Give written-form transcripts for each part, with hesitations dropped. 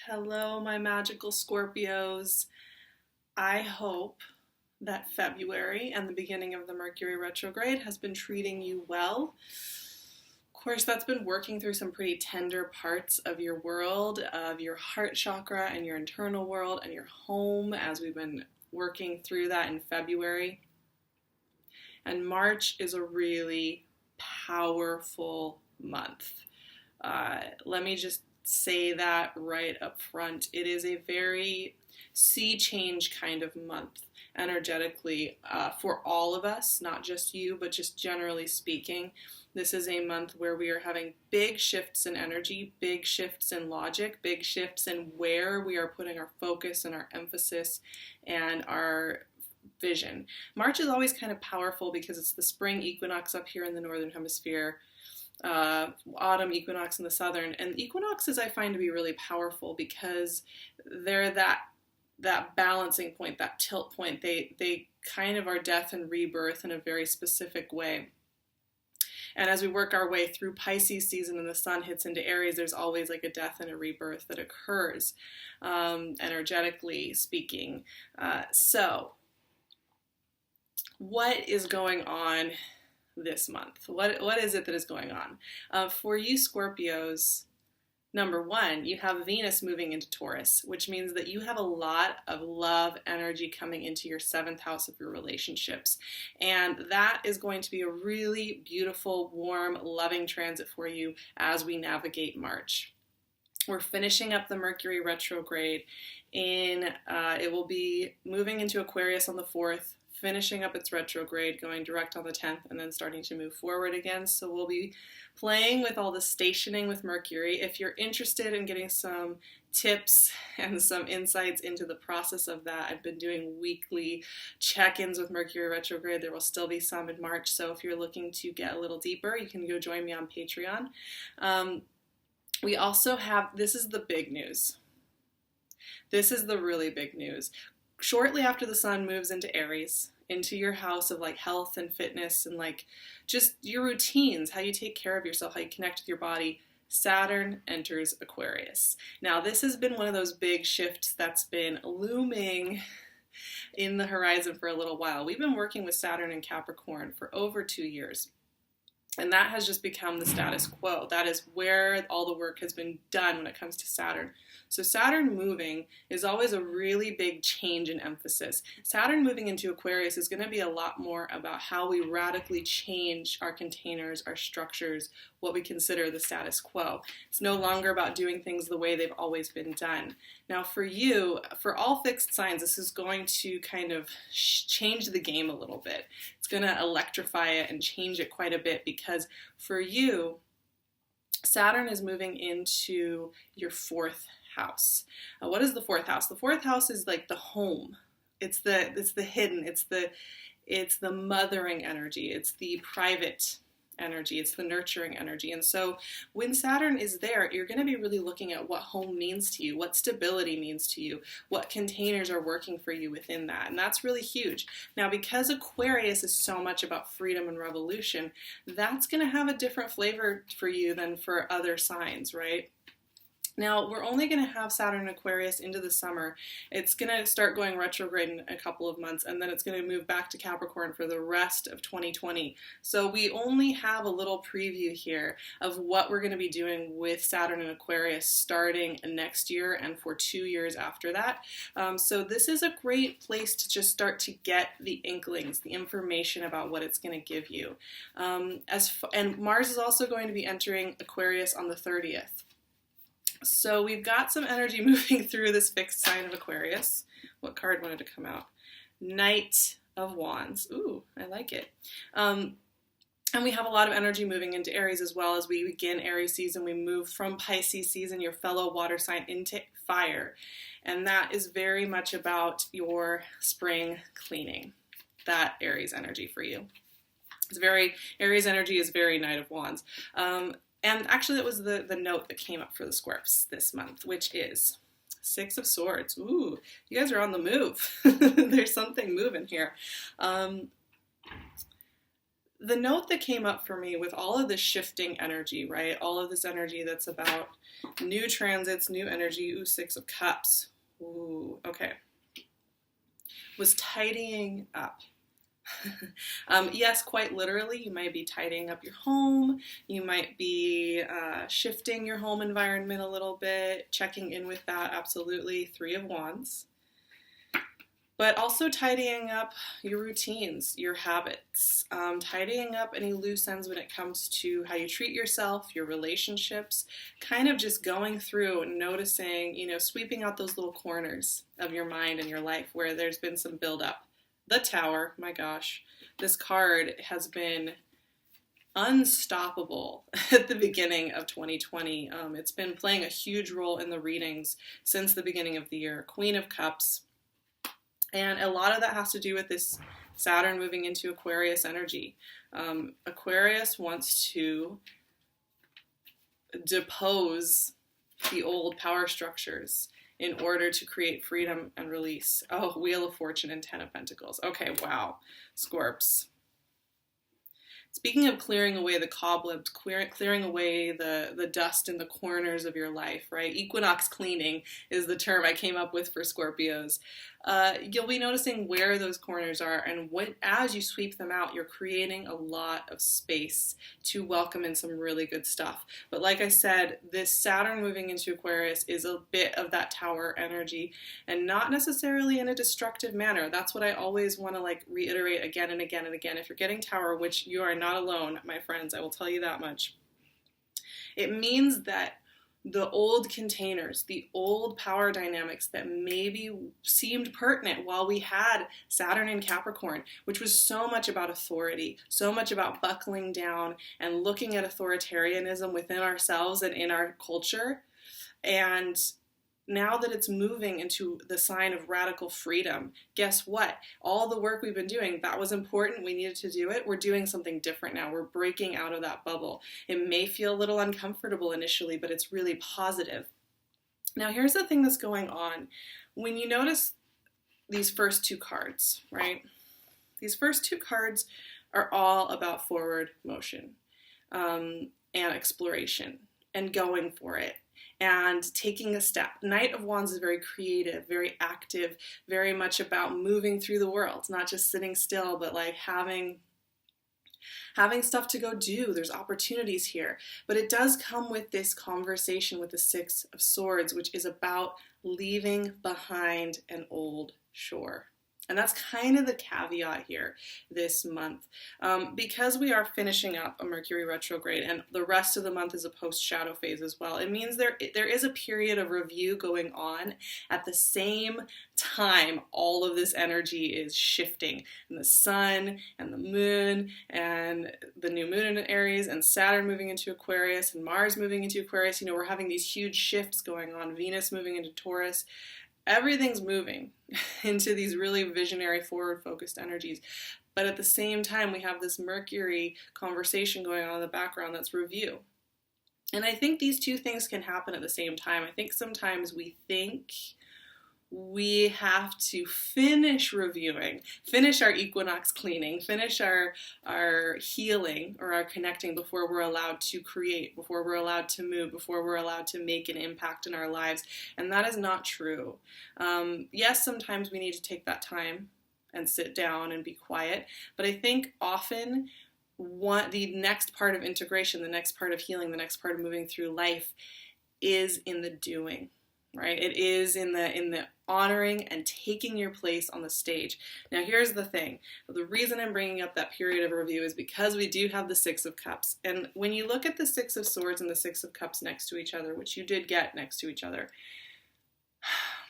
Hello, my magical Scorpios. I hope that February and the beginning of the Mercury retrograde has been treating you well. Of course, that's been working through some pretty tender parts of your world, of your heart chakra and your internal world and your home as we've been working through that in February. And March is a really powerful month. Let me just say that right up front. It is a very sea change kind of month energetically for all of us, not just you, but just generally speaking. This is a month where we are having big shifts in energy, big shifts in logic, big shifts in where we are putting our focus and our emphasis and our vision. March is always kind of powerful because it's the spring equinox up here in the northern hemisphere, autumn equinox in the southern, and equinoxes I find to be really powerful because they're that balancing point, that tilt point. They kind of are death and rebirth in a very specific way. And as we work our way through Pisces season and the sun hits into Aries, there's always like a death and a rebirth that occurs, energetically speaking. So what is going on this month? What is it that is going on? For you Scorpios, number one, you have Venus moving into Taurus, which means that you have a lot of love energy coming into your 7th house of your relationships. And that is going to be a really beautiful, warm, loving transit for you as we navigate March. We're finishing up the Mercury retrograde it will be moving into Aquarius on the 4th, finishing up its retrograde, going direct on the 10th, and then starting to move forward again. So we'll be playing with all the stationing with Mercury. If you're interested in getting some tips and some insights into the process of that, I've been doing weekly check-ins with Mercury retrograde. There will still be some in March, so if you're looking to get a little deeper, you can go join me on Patreon. We also have, this is the big news. This is the really big news. Shortly after the sun moves into Aries, into your house of like health and fitness and like just your routines, how you take care of yourself, how you connect with your body, Saturn enters Aquarius. Now, this has been one of those big shifts that's been looming in the horizon for a little while. We've been working with Saturn and Capricorn for over 2 years. And that has just become the status quo. That is where all the work has been done when it comes to Saturn. So Saturn moving is always a really big change in emphasis. Saturn moving into Aquarius is going to be a lot more about how we radically change our containers, our structures, what we consider the status quo. It's no longer about doing things the way they've always been done. Now for you, for all fixed signs, this is going to kind of change the game a little bit. It's going to electrify it and change it quite a bit because for you, Saturn is moving into your 4th house. What is the 4th house? The 4th house is like the home. It's the hidden. It's the mothering energy. It's the private energy. It's the nurturing energy. And so when Saturn is there, you're going to be really looking at what home means to you, what stability means to you, what containers are working for you within that. And that's really huge. Now, because Aquarius is so much about freedom and revolution, that's going to have a different flavor for you than for other signs, right? Now, we're only going to have Saturn and Aquarius into the summer. It's going to start going retrograde in a couple of months, and then it's going to move back to Capricorn for the rest of 2020. So we only have a little preview here of what we're going to be doing with Saturn and Aquarius starting next year and for 2 years after that. So this is a great place to just start to get the inklings, the information about what it's going to give you. And Mars is also going to be entering Aquarius on the 30th. So we've got some energy moving through this fixed sign of Aquarius. What card wanted to come out? Knight of Wands. Ooh, I like it. And we have a lot of energy moving into Aries as well. As we begin Aries season, we move from Pisces season, your fellow water sign, into fire. And that is very much about your spring cleaning, that Aries energy for you. Aries energy is very Knight of Wands. And actually, that was the note that came up for the Scorps this month, which is 6 of Swords. Ooh, you guys are on the move. There's something moving here. the note that came up for me with all of this shifting energy, right? All of this energy that's about new transits, new energy, ooh, Six of Cups. Ooh, okay. Was tidying up. Yes, quite literally, you might be tidying up your home. You might be shifting your home environment a little bit, checking in with that, absolutely. Three of Wands. But also tidying up your routines, your habits, tidying up any loose ends when it comes to how you treat yourself, your relationships, kind of just going through and noticing, sweeping out those little corners of your mind and your life where there's been some buildup. The Tower, my gosh, this card has been unstoppable at the beginning of 2020. It's been playing a huge role in the readings since the beginning of the year. Queen of Cups. And a lot of that has to do with this Saturn moving into Aquarius energy. Aquarius wants to depose the old power structures in order to create freedom and release. Oh, Wheel of Fortune and Ten of Pentacles. Okay, wow. Scorps. Speaking of clearing away the cobwebs, clearing away the dust in the corners of your life, right? Equinox cleaning is the term I came up with for Scorpios. You'll be noticing where those corners are, and as you sweep them out, you're creating a lot of space to welcome in some really good stuff. But like I said, this Saturn moving into Aquarius is a bit of that Tower energy, and not necessarily in a destructive manner. That's what I always want to reiterate again and again and again. If you're getting Tower, which you are not alone, my friends, I will tell you that much. It means that the old containers, the old power dynamics that maybe seemed pertinent while we had Saturn in Capricorn, which was so much about authority, so much about buckling down and looking at authoritarianism within ourselves and in our culture. And now that it's moving into the sign of radical freedom, guess what? All the work we've been doing, that was important. We needed to do it. We're doing something different now. We're breaking out of that bubble. It may feel a little uncomfortable initially, but it's really positive. Now, here's the thing that's going on. When you notice these first two cards, right? These first two cards are all about forward motion and exploration and going for it. And taking a step. Knight of Wands is very creative, very active, very much about moving through the world, not just sitting still, but having stuff to go do. There's opportunities here. But it does come with this conversation with the Six of Swords, which is about leaving behind an old shore. And that's kind of the caveat here this month. Because we are finishing up a Mercury retrograde and the rest of the month is a post-shadow phase as well, it means there is a period of review going on at the same time all of this energy is shifting. And the sun and the moon and the new moon in Aries and Saturn moving into Aquarius and Mars moving into Aquarius, we're having these huge shifts going on. Venus moving into Taurus. Everything's moving into these really visionary, forward-focused energies. But at the same time, we have this Mercury conversation going on in the background that's review. And I think these two things can happen at the same time. I think sometimes we think we have to finish reviewing, finish our equinox cleaning, finish our healing or our connecting before we're allowed to create, before we're allowed to move, before we're allowed to make an impact in our lives. And that is not true. Yes, sometimes we need to take that time and sit down and be quiet. But I think often the next part of integration, the next part of healing, the next part of moving through life is in the doing. Right? It is in the honoring and taking your place on the stage. Now, here's the thing. The reason I'm bringing up that period of review is because we do have the Six of Cups. And when you look at the Six of Swords and the Six of Cups next to each other, which you did get next to each other,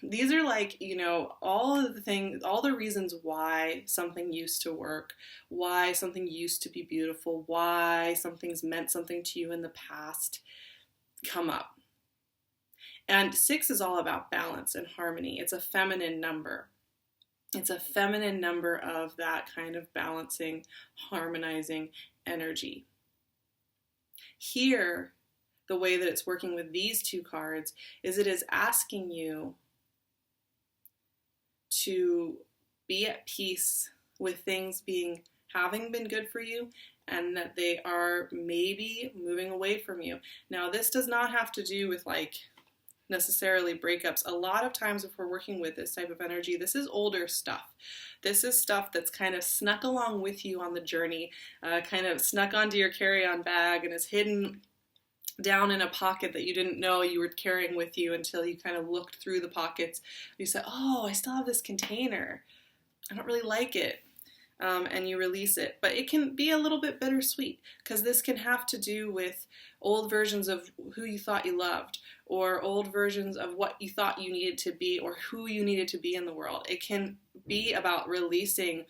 these are all of the things, all the reasons why something used to work, why something used to be beautiful, why something's meant something to you in the past come up. And 6 is all about balance and harmony. It's a feminine number. It's a feminine number of that kind of balancing, harmonizing energy. Here, the way that it's working with these two cards is it is asking you to be at peace with things having been good for you and that they are maybe moving away from you. Now, this does not have to do with like necessarily breakups. A lot of times if we're working with this type of energy, this is older stuff. This is stuff that's kind of snuck along with you on the journey, kind of snuck onto your carry-on bag and is hidden down in a pocket that you didn't know you were carrying with you until you kind of looked through the pockets. You said, oh, I still have this container. I don't really like it. And you release it. But it can be a little bit bittersweet because this can have to do with old versions of who you thought you loved, or old versions of what you thought you needed to be, or who you needed to be in the world. It can be about releasing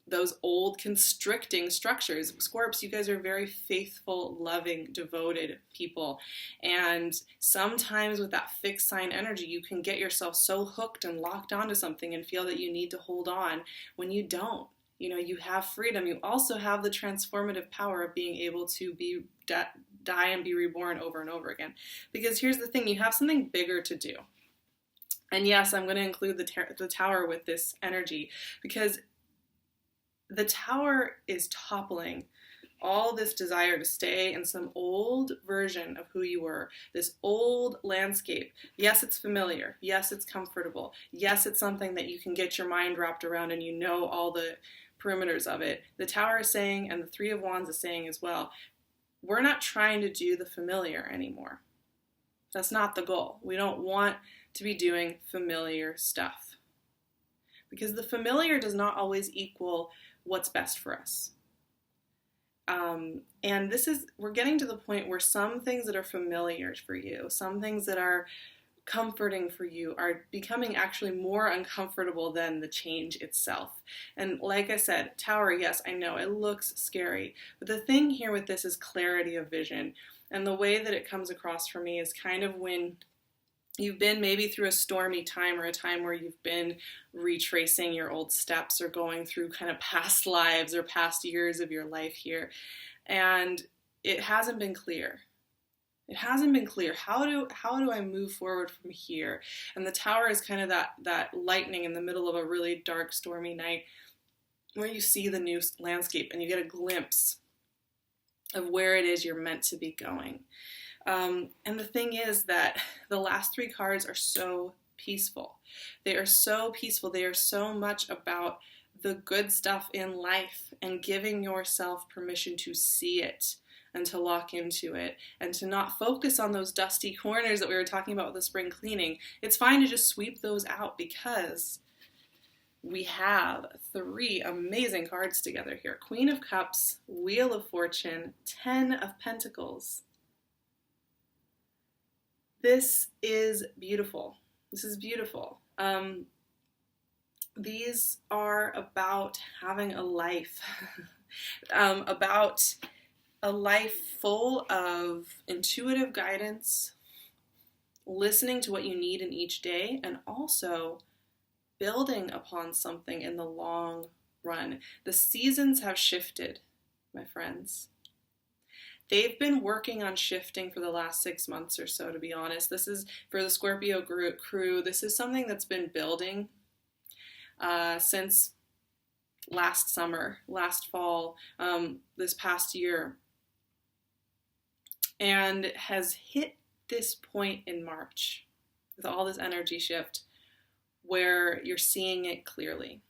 those old constricting structures. Scorps, you guys are very faithful, loving, devoted people. And sometimes with that fixed sign energy, you can get yourself so hooked and locked onto something and feel that you need to hold on when you don't. You know, you have freedom. You also have the transformative power of being able to die and be reborn over and over again. Because here's the thing, you have something bigger to do. And yes, I'm going to include the tower with this energy, because the tower is toppling all this desire to stay in some old version of who you were, this old landscape. Yes, it's familiar. Yes, it's comfortable. Yes, it's something that you can get your mind wrapped around and you know all the perimeters of it. The tower is saying, and the Three of Wands is saying as well, we're not trying to do the familiar anymore. That's not the goal. We don't want to be doing familiar stuff, because the familiar does not always equal what's best for us. And we're getting to the point where some things that are familiar for you, some things that are comforting for you, are becoming actually more uncomfortable than the change itself. And like I said, tower, yes, I know it looks scary, but the thing here with this is clarity of vision. And the way that it comes across for me is kind of when you've been maybe through a stormy time, or a time where you've been retracing your old steps or going through kind of past lives or past years of your life here, and it hasn't been clear. It hasn't been clear. How do I move forward from here? And the tower is kind of that lightning in the middle of a really dark, stormy night where you see the new landscape and you get a glimpse of where it is you're meant to be going. And the thing is that the last three cards are so peaceful. They are so peaceful. They are so much about the good stuff in life and giving yourself permission to see it and to lock into it and to not focus on those dusty corners that we were talking about with the spring cleaning. It's fine to just sweep those out, because we have three amazing cards together here. Queen of Cups, Wheel of Fortune, 10 of Pentacles. This is beautiful. This is beautiful. These are about having a life, about a life full of intuitive guidance, listening to what you need in each day, and also building upon something in the long run. The seasons have shifted, my friends. They've been working on shifting for the last 6 months or so, to be honest. This is, for the Scorpio crew, this is something that's been building since last summer, last fall, this past year, and has hit this point in March with all this energy shift where you're seeing it clearly.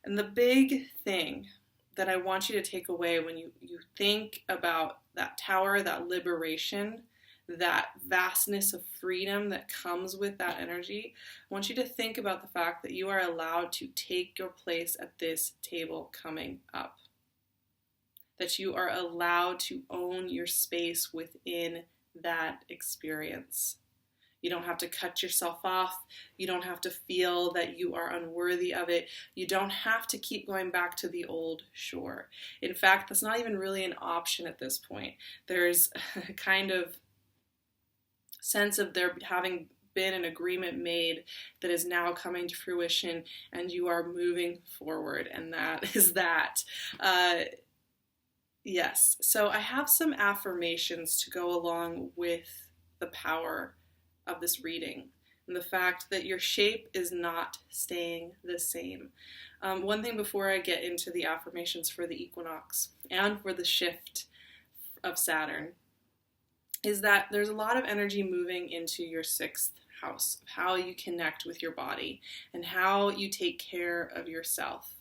And the big thing that I want you to take away when you think about that tower, that liberation, that vastness of freedom that comes with that energy, I want you to think about the fact that you are allowed to take your place at this table coming up. That you are allowed to own your space within that experience. You don't have to cut yourself off. You don't have to feel that you are unworthy of it. You don't have to keep going back to the old shore. In fact, that's not even really an option at this point. There's a kind of sense of there having been an agreement made that is now coming to fruition, and you are moving forward, and that is that. Yes, so I have some affirmations to go along with the power of this reading. and the fact that your shape is not staying the same. One thing before I get into the affirmations for the equinox and for the shift of Saturn is that there's a lot of energy moving into your 6th house, of how you connect with your body and how you take care of yourself,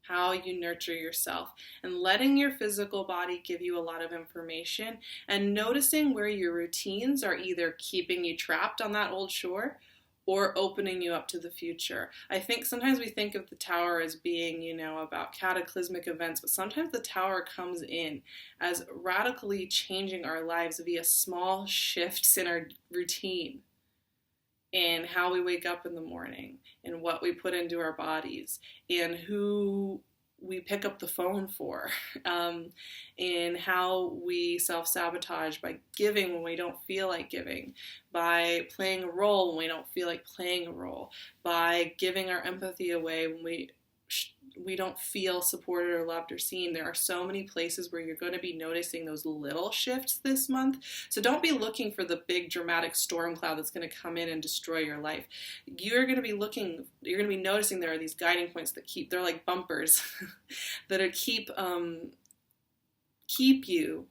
how you nurture yourself, and letting your physical body give you a lot of information and noticing where your routines are either keeping you trapped on that old shore or opening you up to the future. I think sometimes we think of the tower as being, about cataclysmic events, but sometimes the tower comes in as radically changing our lives via small shifts in our routine, in how we wake up in the morning, in what we put into our bodies, in who we pick up the phone for, in how we self-sabotage by giving when we don't feel like giving, by playing a role when we don't feel like playing a role, by giving our empathy away when we don't feel supported or loved or seen. There are so many places where you're going to be noticing those little shifts this month. So don't be looking for the big dramatic storm cloud that's going to come in and destroy your life. You're going to be noticing there are these guiding points that they're like bumpers that are keep you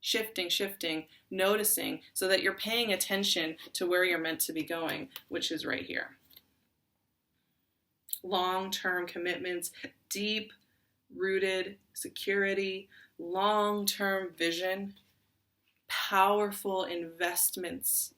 shifting, noticing, so that you're paying attention to where you're meant to be going, which is right here. Long-term commitments, deep-rooted security, long-term vision, powerful investments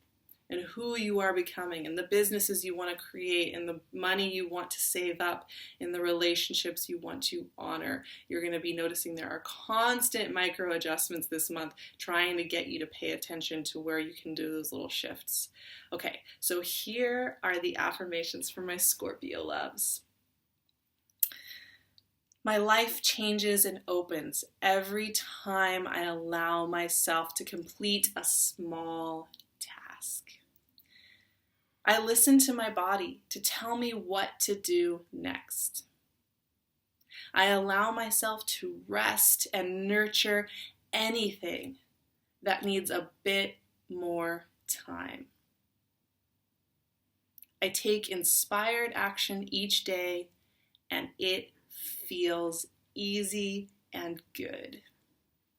in who you are becoming, and the businesses you want to create, and the money you want to save up, in the relationships you want to honor. You're going to be noticing there are constant micro adjustments this month trying to get you to pay attention to where you can do those little shifts. Okay, so here are the affirmations for my Scorpio loves. My life changes and opens every time I allow myself to complete a small task. I listen to my body to tell me what to do next. I allow myself to rest and nurture anything that needs a bit more time. I take inspired action each day, and it feels easy and good.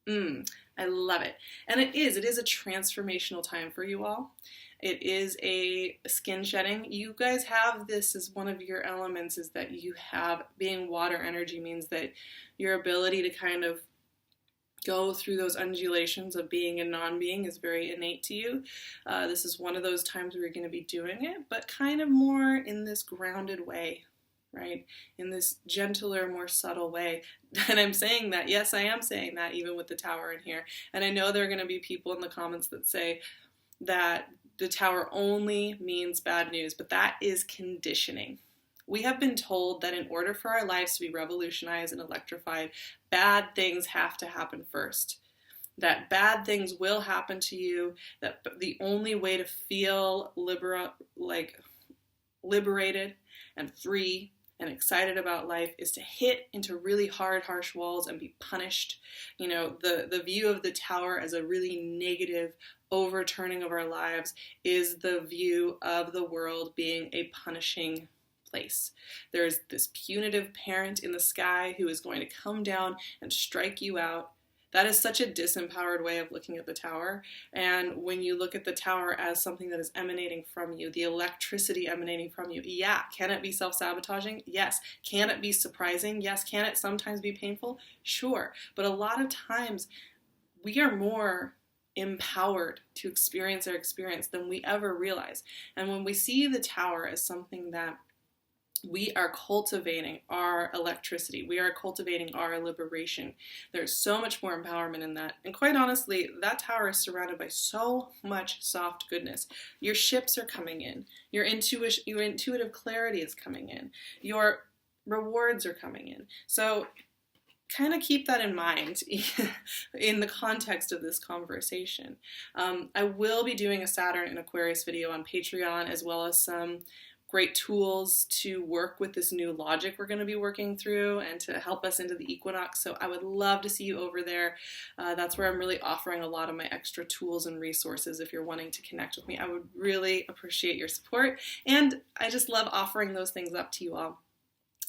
I love it. And it is a transformational time for you all. It is a skin shedding. You guys have this as one of your elements, is that you have, being water energy means that your ability to kind of go through those undulations of being and non-being is very innate to you. This is one of those times where you're going to be doing it, but kind of more in this grounded way, right? In this gentler, more subtle way. And I'm saying that, yes, I am saying that even with the tower in here. And I know there are going to be people in the comments that say that the tower only means bad news, but that is conditioning. We have been told that in order for our lives to be revolutionized and electrified, bad things have to happen first. That bad things will happen to you, that the only way to feel liberated and free and excited about life is to hit into really hard, harsh walls and be punished. The view of the tower as a really negative overturning of our lives is the view of the world being a punishing place. There's this punitive parent in the sky who is going to come down and strike you out. That is such a disempowered way of looking at the tower. And when you look at the tower as something that is emanating from you, the electricity emanating from you, yeah, can it be self-sabotaging? Yes. Can it be surprising? Yes. Can it sometimes be painful? Sure. But a lot of times we are more empowered to experience our experience than we ever realize. And when we see the tower as something that we are cultivating our electricity, we are cultivating our liberation, there's so much more empowerment in that. And quite honestly, that tower is surrounded by so much soft goodness. Your ships are coming in. Your intuitive clarity is coming in. Your rewards are coming in. So kind of keep that in mind in the context of this conversation. I will be doing a Saturn and Aquarius video on Patreon, as well as some great tools to work with this new logic we're going to be working through and to help us into the equinox. So I would love to see you over there. That's where I'm really offering a lot of my extra tools and resources if you're wanting to connect with me. I would really appreciate your support, and I just love offering those things up to you all.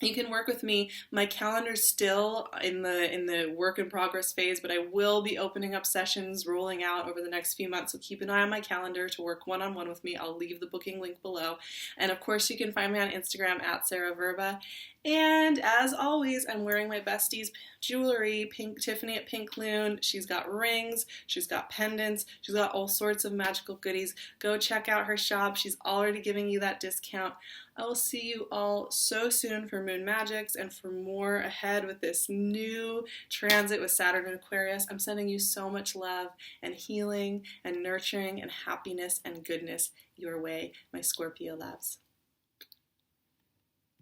You can work with me. My calendar's still in the work in progress phase, but I will be opening up sessions rolling out over the next few months. So keep an eye on my calendar to work one-on-one with me. I'll leave the booking link below. And of course, you can find me on Instagram at SarahVerba. And as always, I'm wearing my bestie's jewelry, Tiffany at PinkLune. She's got rings, she's got pendants, she's got all sorts of magical goodies. Go check out her shop. She's already giving you that discount. I will see you all so soon for Moon Magics and for more ahead with this new transit with Saturn and Aquarius. I'm sending you so much love and healing and nurturing and happiness and goodness your way, my Scorpio loves.